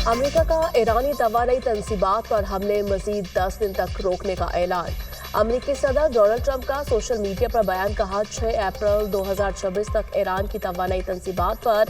امریکا کا ایرانی توانائی تنصیبات پر حملے مزید 10 دن تک روکنے کا اعلان۔ امریکی صدر ڈونلڈ ٹرمپ کا سوشل میڈیا پر بیان، کہا 6 اپریل 2026 تک ایران کی توانائی تنصیبات پر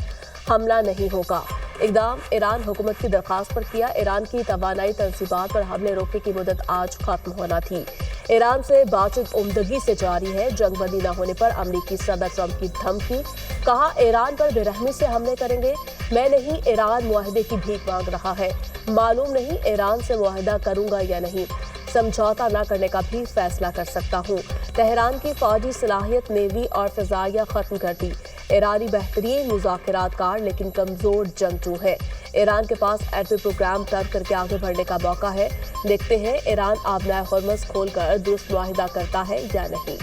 حملہ نہیں ہوگا۔ اقدام ایران حکومت کی درخواست پر کیا۔ ایران کی توانائی تنصیبات پر حملے روکنے کی مدت آج ختم ہونا تھی۔ ایران سے بات چیت عمدگی سے جاری ہے۔ جنگ بندی نہ ہونے پر امریکی صدر ٹرمپ کی دھمکی، کہا ایران پر بے رحمی سے حملے کریں گے۔ میں نہیں، ایران معاہدے کی بھیک مانگ رہا ہے۔ معلوم نہیں ایران سے معاہدہ کروں گا یا نہیں، سمجھوتا نہ کرنے کا بھی فیصلہ کر سکتا ہوں۔ تہران کی فوجی صلاحیت نیوی اور فضائیہ ختم کر دی۔ ایرانی بہترین مذاکرات کار لیکن کمزور جنگجو ہے۔ ایران کے پاس ایٹمی پروگرام ترک کر کے آگے بڑھنے کا موقع ہے۔ دیکھتے ہیں ایران آبنائے ہرمز کھول کر درست معاہدہ کرتا ہے یا نہیں۔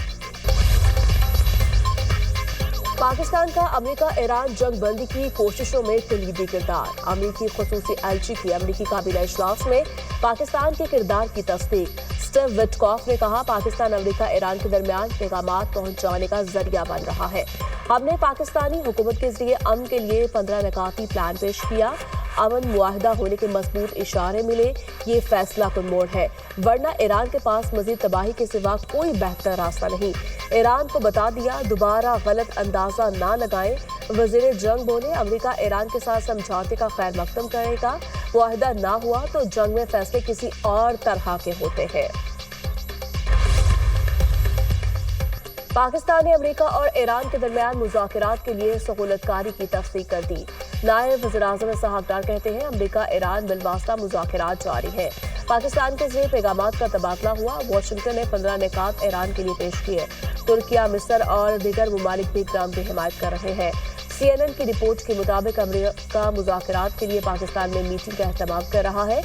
پاکستان کا امریکا ایران جنگ بندی کی کوششوں میں کلیدی کردار۔ امریکی خصوصی ایلچی کی امریکی کابینہ اجلاس میں پاکستان کے کردار کی تصدیق۔ اسٹیو وٹکاف نے کہا پاکستان امریکہ ایران کے درمیان پیغامات پہنچانے کا ذریعہ بن رہا ہے۔ ہم نے پاکستانی حکومت کے ذریعے امن کے لیے 15 نکاتی پلان پیش کیا۔ امن معاہدہ ہونے کے مضبوط اشارے ملے۔ یہ فیصلہ کن موڑ ہے، ورنہ ایران کے پاس مزید تباہی کے سوا کوئی بہتر راستہ نہیں۔ ایران کو بتا دیا، دوبارہ غلط اندازہ نہ لگائیں۔ وزیر جنگ بولے امریکہ ایران کے ساتھ سمجھوتے کا خیر مقدم کرے گا۔ معاہدہ نہ ہوا تو جنگ میں فیصلے کسی اور طرح کے ہوتے ہیں۔ پاکستان نے امریکہ اور ایران کے درمیان مذاکرات کے لیے سہولت کاری کی تصدیق کر دی۔ نائب وزیر اعظم اسحاق ڈار کہتے ہیں امریکہ ایران بالواسطہ مذاکرات جاری ہے۔ پاکستان کے ذریعے پیغامات کا تبادلہ ہوا۔ واشنگٹن نے 15 نکات ایران کے لیے پیش کیے۔ ترکیہ، مصر اور دیگر ممالک بھی ٹرمپ کی حمایت کر رہے ہیں۔ CNN کی رپورٹ کے مطابق امریکہ مذاکرات کے لیے پاکستان میں میٹنگ کا اہتمام کر رہا ہے۔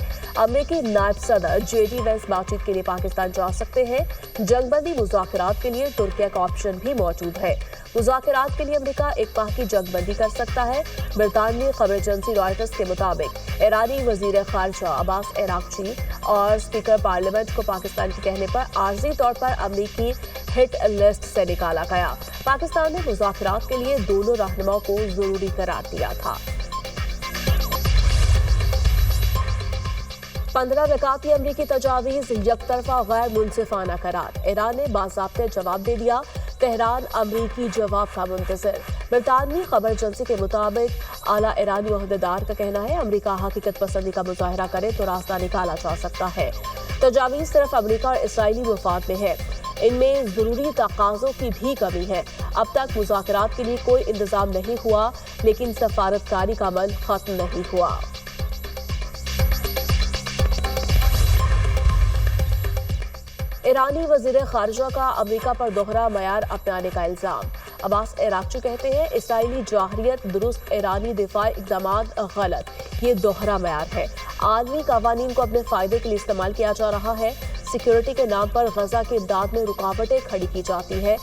امریکی نائب صدر JD وینس بات چیت کے لیے پاکستان جا سکتے ہیں۔ جنگ بندی مذاکرات کے لیے ترکیہ کا آپشن بھی موجود ہے۔ مذاکرات کے لیے امریکہ ایک ماہ کی جنگ بندی کر سکتا ہے۔ برطانوی خبر ایجنسی رائٹرز کے مطابق ایرانی وزیر خارجہ عباس عراقچی اور اسپیکر پارلیمنٹ کو پاکستان کے کہنے پر عارضی طور پر امریکی ہٹ لسٹ سے نکالا گیا۔ پاکستان نے مذاکرات کے لیے دونوں رہنماؤں کو ضروری قرار دیا تھا۔ 15 نکاتی امریکی تجاویز یک طرفہ غیر منصفانہ قرار۔ ایران نے باضابطہ جواب دے دیا، تہران امریکی جواب کا منتظر۔ برطانوی خبر ایجنسی کے مطابق اعلیٰ ایرانی عہدیدار کا کہنا ہے امریکہ حقیقت پسندی کا مظاہرہ کرے تو راستہ نکالا جا سکتا ہے۔ تجاویز صرف امریکہ اور اسرائیلی مفاد میں ہے، ان میں ضروری تقاضوں کی بھی کمی ہے۔ اب تک مذاکرات کے لیے کوئی انتظام نہیں ہوا، لیکن سفارتکاری کا عمل ختم نہیں ہوا۔ ایرانی وزیر خارجہ کا امریکہ پر دوہرا معیار اپنانے کا الزام۔ عباس عراقچی کہتے ہیں اسرائیلی جارحیت درست، ایرانی دفاعی اقدامات غلط۔ یہ دوہرا معیار ہے۔ عالمی قوانین کو اپنے فائدے کے لیے استعمال کیا جا رہا ہے۔ سیکیورٹی کے نام پر غزہ کی امداد میں رکاوٹیں کھڑی کی جاتی ہے۔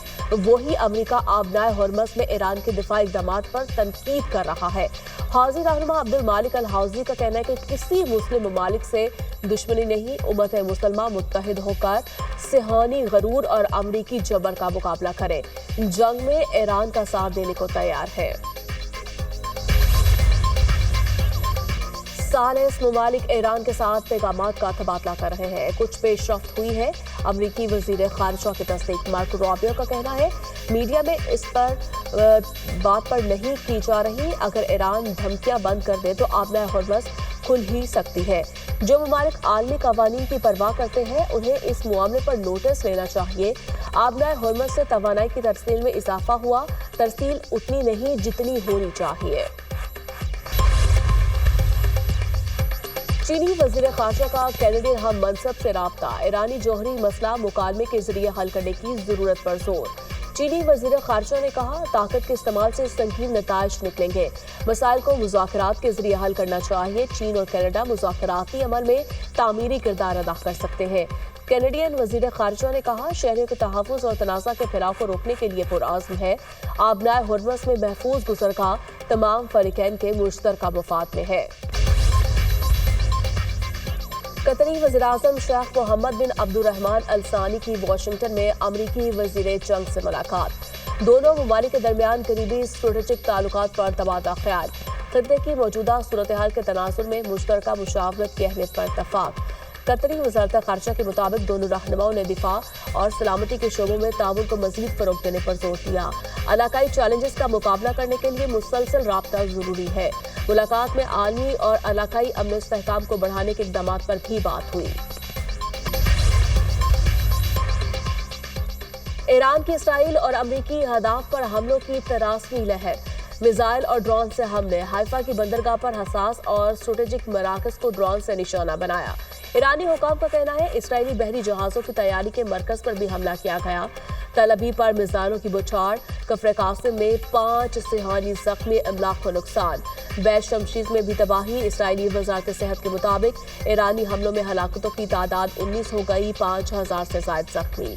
وہی امریکہ آبنائے ہرمز میں ایران کے دفاعی اقدامات پر تنقید کر رہا ہے۔ حوثی رہنما عبد المالک الحوثی کا کہنا ہے کہ کسی مسلم ممالک سے دشمنی نہیں، امت مسلمہ متحد ہو کر صہیونی غرور اور امریکی جبر کا مقابلہ کرے۔ جنگ میں ایران کا ساتھ دینے کو تیار ہے۔ ثالث ممالک ایران کے ساتھ پیغامات کا تبادلہ کر رہے ہیں۔ کچھ پیش رفت ہوئی ہے۔ امریکی وزیر خارجہ کی تصدیق۔ مارکو روبیو کا کہنا ہے میڈیا میں اس پر بات پر نہیں کی جا رہی۔ اگر ایران دھمکیاں بند کر دے تو آبنائے ہرمز کھل ہی سکتی ہے۔ جو ممالک عالمی قوانین کی پرواہ کرتے ہیں انہیں اس معاملے پر نوٹس لینا چاہیے۔ آبنائے ہرمز سے توانائی کی ترسیل میں اضافہ ہوا، ترسیل اتنی نہیں جتنی ہونی چاہیے۔ چینی وزیر خارجہ کا کینیڈین ہم منصب سے رابطہ۔ ایرانی جوہری مسئلہ مکالمے کے ذریعے حل کرنے کی ضرورت پر زور۔ چینی وزیر خارجہ نے کہا طاقت کے استعمال سے سنگین نتائج نکلیں گے، مسائل کو مذاکرات کے ذریعے حل کرنا چاہیے۔ چین اور کینیڈا مذاکراتی عمل میں تعمیری کردار ادا کر سکتے ہیں۔ کینیڈین وزیر خارجہ نے کہا شہریوں کے تحفظ اور تنازع کے پھیلاؤ کو روکنے کے لیے پرعزم ہے۔ آبنائے ہرمز میں محفوظ گزرگاہ تمام فریقین کے مشترکہ مفاد میں ہے۔ قطری وزیراعظم شیخ محمد بن عبد الرحمن الثانی کی واشنگٹن میں امریکی وزیر جنگ سے ملاقات۔ دونوں ممالک کے درمیان قریبی اسٹریٹجک تعلقات پر تبادلہ خیال۔ खित्ते की मौजूदा सूरत हाल के तनाजुर में मुश्तरका मुशावरत की अहमियत पर इत्तफाक। कतरी वज़ारत ख़ारजा के मुताबिक दोनों रहनुमाओं ने दिफा और सलामती के शोबों में ताउन को मज़ीद फ़रोग़ देने पर जोर दिया। इलाकाई चैलेंजेस का मुकाबला करने के लिए मुसलसल राब्ता ज़रूरी है। मुलाकात में आलमी और इलाकाई अमन इस्तेहकाम को बढ़ाने के इक़दामात पर भी बात हुई। ईरान की इसराइल और अमरीकी अहदाफ पर हमलों की तरासमी लहर। मिसाइल और ड्रोन से हमले। हाइफा की बंदरगाह पर हसास और स्ट्रेटेजिक मराकज को ड्रोन से निशाना बनाया। ईरानी हुकाम का कहना है इसराइली बहरी जहाजों की तैयारी के मरकज पर भी हमला किया गया। तल अबीब पर मिसाइलों की बौछार। कफ्र कासिम में 5 सिहानी जख्मी, अमलाक को नुकसान। बैत शमशीर में भी तबाही। इसराइली वजारत सेहत के मुताबिक ईरानी हमलों में हलाकतों की तादाद 19 हो गई, 5000 से ज्यादा जख्मी।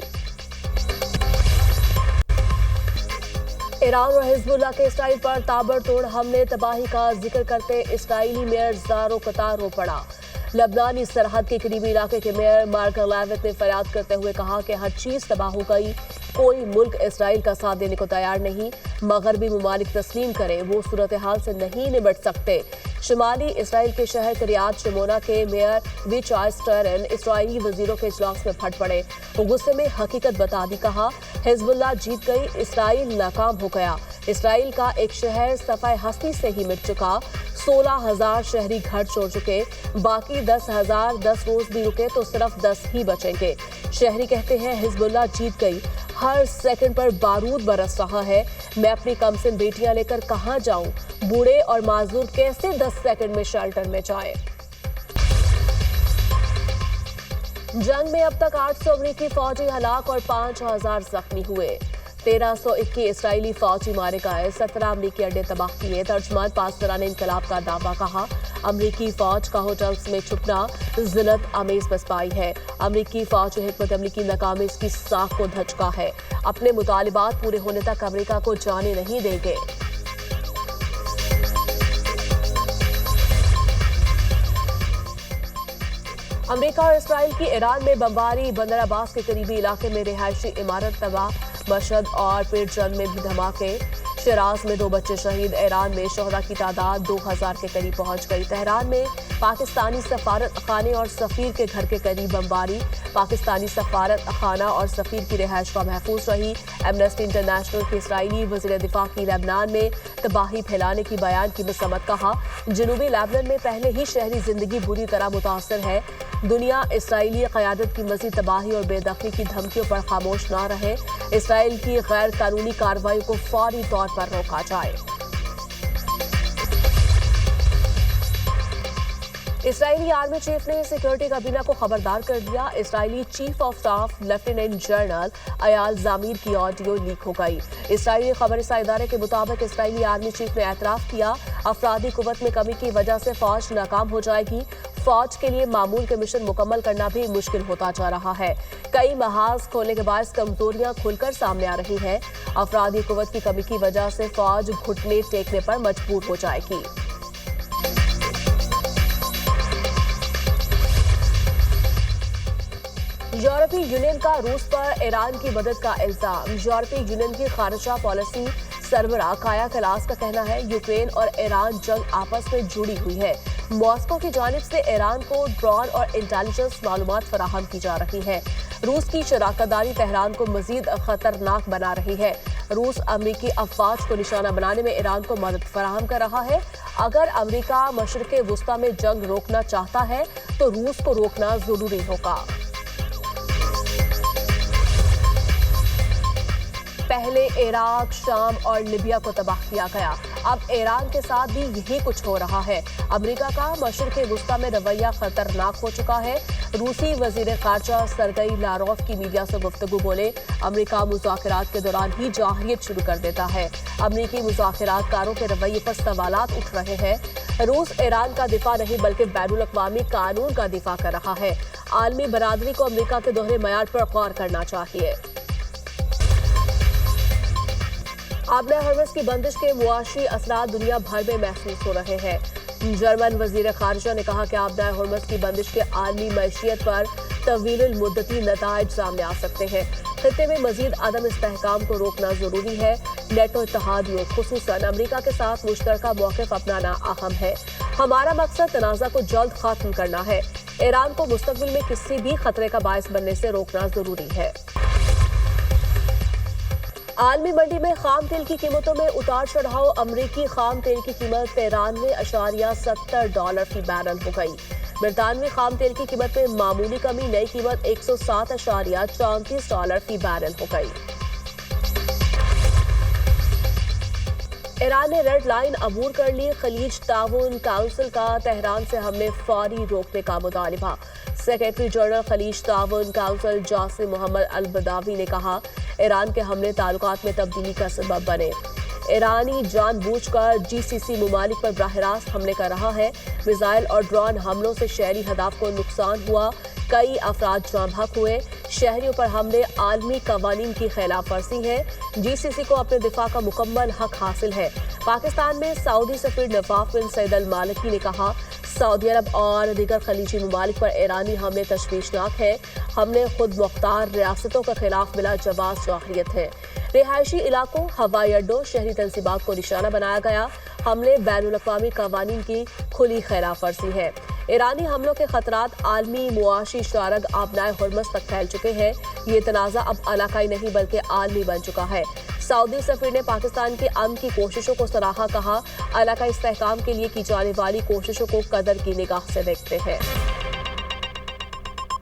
ईरान और हिजबुल्लाह के इसराइल पर ताबड़तोड़ हमले, तबाही का जिक्र करते इसराइली मेयर ज़ारो कतार रो पड़ा। लबनानी सरहद के करीबी इलाके के मेयर मार्क लावित ने फरियाद करते हुए कहा कि हर चीज तबाह हो गई, कोई मुल्क इसराइल का साथ देने को तैयार नहीं। मगरबी ममालिक तस्लीम करें, वो सूरत हाल से नहीं निपट सकते। शुमाली इसराइल के शहर किरियात शिमोना के मेयर विचार स्टर्न इसराइली वजीरों के इजलास में फट पड़े। वो गुस्से में हकीकत बता दी। कहा हिजबुल्लाह जीत गई, इसराइल नाकाम हो गया। इसराइल का एक शहर सफाए हस्ती से ही मिट चुका। 16,000 शहरी घर छोड़ चुके, बाकी 10,000 10 रोज भी रुके तो सिर्फ 10 ही बचेंगे। शहरी कहते हैं हिजबुल्लाह जीत गई, हर सेकंड पर बारूद बरस रहा है। मैं अपनी कमसिन बेटियां लेकर कहां जाऊं? बूढ़े और माजूर कैसे 10 सेकंड में शेल्टर में जाएं? जंग में अब तक 800 अमरीकी फौजी हलाक और 5,000 जख्मी हुए। 1321 इसराइली फौजी मारे गए, 17 अमरीकी अड्डे तबाह किए। तर्जमान पासदारान इनकलाब का दावा। कहा अमरीकी फौज का होटल्स में छुपना जिल्लत आमेज बसपाई है। अमरीकी फौज हिकमत अमली की नाकामी इसकी साख को धचका है। अपने मुतालिबात पूरे होने तक अमरीका को जाने नहीं देंगे। अमरीका और इसराइल की ईरान में बमबारी। बंदर अब्बास के करीबी इलाके में रिहायशी इमारत तबाह। मशहद और पीरचंद में भी धमाके। शिराज में 2 बच्चे शहीद। ईरान में शोहदा की तादाद 2000 के करीब पहुंच गई। तेहरान में पाकिस्तानी सफारत खाने और सफीर के घर के करीब बमबारी। पाकिस्तानी सफारत खाना और सफीर की रिहाइश का महफूज रही। एमनेस्टी इंटरनेशनल के इसराइली वज़ीर दिफा की लेबनान में तबाही फैलाने की बयान की मसम्मत। कहा जनूबी लेबनान में पहले ही शहरी जिंदगी बुरी तरह मुतासर है। दुनिया इसराइली क़यादत की मज़ीद तबाही और बेदखली की धमकियों पर खामोश ना रहे। इसराइल की गैर कानूनी कार्रवाई को फौरी तौर पर रोका जाए। इसराइली आर्मी चीफ ने सिक्योरिटी काबीना को खबरदार कर दिया। Israeli chief of staff lieutenant general Eyal Zamir की ऑडियो लीक हो गई। इसराइली खबरसां इदारे के मुताबिक इसराइली आर्मी चीफ ने एतराफ़ किया अफरादी कुव्वत में कमी की वजह से फौज नाकाम हो जाएगी। फौज के लिए मामूल के मिशन मुकम्मल करना भी मुश्किल होता जा रहा है। कई महाज खोलने के बाद कमजोरियां खुलकर सामने आ रही हैं। अफरादी कुव्वत की कमी की वजह से फौज घुटने टेकने पर मजबूर हो जाएगी। यूरोपीय यूनियन का रूस पर ईरान की मदद का इल्जाम। यूरोपीय यूनियन की खारिजा पॉलिसी सरबराह काया कलास का कहना है यूक्रेन और ईरान जंग आपस में जुड़ी हुई है। मॉस्को की जानिब से ईरान को ड्रोन और इंटेलिजेंस मालूमात फराहम की जा रही है। रूस की शराकतदारी तेहरान को मजीद खतरनाक बना रही है। रूस अमरीकी अफवाज को निशाना बनाने में ईरान को मदद फराहम कर रहा है। अगर अमरीका मशरिक़ वुस्ता में जंग रोकना चाहता है तो रूस को रोकना जरूरी होगा। पहले इराक, शाम और लिबिया को तबाह किया गया, अब ईरान के साथ भी यही कुछ हो रहा है। अमेरिका का मशरिक़ वुस्ता में रवैया खतरनाक हो चुका है। रूसी वज़ीर ख़ारजा सरगई लारोव की मीडिया से गुफ्तगू बोले, अमेरिका मुज़ाकरात के दौरान ही जाहिरियत शुरू कर देता है। अमरीकी मुज़ाकरातकारों के रवैये पर सवालात उठ रहे हैं। रूस ईरान का दिफा नहीं बल्कि बैनुल अक़वामी कानून का दिफा कर रहा है। आलमी बरादरी को अमेरिका के दोहरे मयार पर गौर करना चाहिए। आबला हर्मस की बंदिश के मुआशी असरात दुनिया भर में महसूस हो रहे हैं। जर्मन वजीर खारजा ने कहा कि आबदाए हुर्मुज़ की बंदिश के आलमी मईशियत पर तवील मुद्दती नताइज सामने आ सकते हैं। खित्ते में मजीद अदम इस्तेहकाम को रोकना जरूरी है। नेटो इत्तेहादियों खुसूसन अमरीका के साथ मुश्तरका मौक़िफ़ अपनाना अहम है। हमारा मकसद तनाज़ा को जल्द खत्म करना है। ईरान को मुस्तक़बिल में किसी भी खतरे का बायस बनने से रोकना जरूरी है। आलमी मंडी में खाम तेल की कीमतों में उतार चढ़ाव। अमरीकी खाम तेल की कीमत $93.70 फी बैरल हो गई। बरतानवी खाम तेल की कीमत में मामूली कमी, नई कीमत $107.34 फी बैरल हो गई। ईरान ने रेड लाइन अबूर कर ली। खलीज ताउन काउंसिल का तेहरान से हमले फौरी रोकने का मुतालिबा। सेक्रेटरी जनरल खलीज ताउन काउंसिल जासिम मोहम्मद अल बदावी ने कहा, ईरान के हमले ताल्लुकात में तब्दीली का सबब बने। ईरानी जानबूझकर GCC मुमालिक पर बराह रास्त हमले कर रहा है। मिसाइल और ड्रोन हमलों से शहरी हदाफ को नुकसान हुआ। कई अफराद जाँ बहक हुए। शहरियों पर हमले आलमी कवानीन की खिलाफ वर्जी है। GCC को अपने दिफा का मुकम्मल हक हासिल है। पाकिस्तान में सऊदी सफीर नवाफ बिन सईद अल मालिकी ने कहा, सऊदी अरब और दीगर खलीजी मुमालिक पर ईरानी हमले तशवीशनाक है। हमले खुद मुख्तार रियासतों के खिलाफ बिला जवाब जाहिरियत है। रिहायशी इलाकों, हवाई अड्डों, शहरी तंसीबात को निशाना बनाया गया। हमले बैनुल अक़वामी कवानीन की खुली खिलाफ वर्जी है। ईरानी हमलों के खतरात आलमी मुआशी शारग आबनाए हुर्मुज़ तक फैल चुके हैं। ये तनाज़ा अब इलाकाई नहीं बल्कि आलमी बन चुका है। सऊदी सफीर ने पाकिस्तान की अमन की कोशिशों को सराहा। कहा, इलाकाई इस्तेहकाम के लिए की जाने वाली कोशिशों को कदर की निगाह से देखते हैं।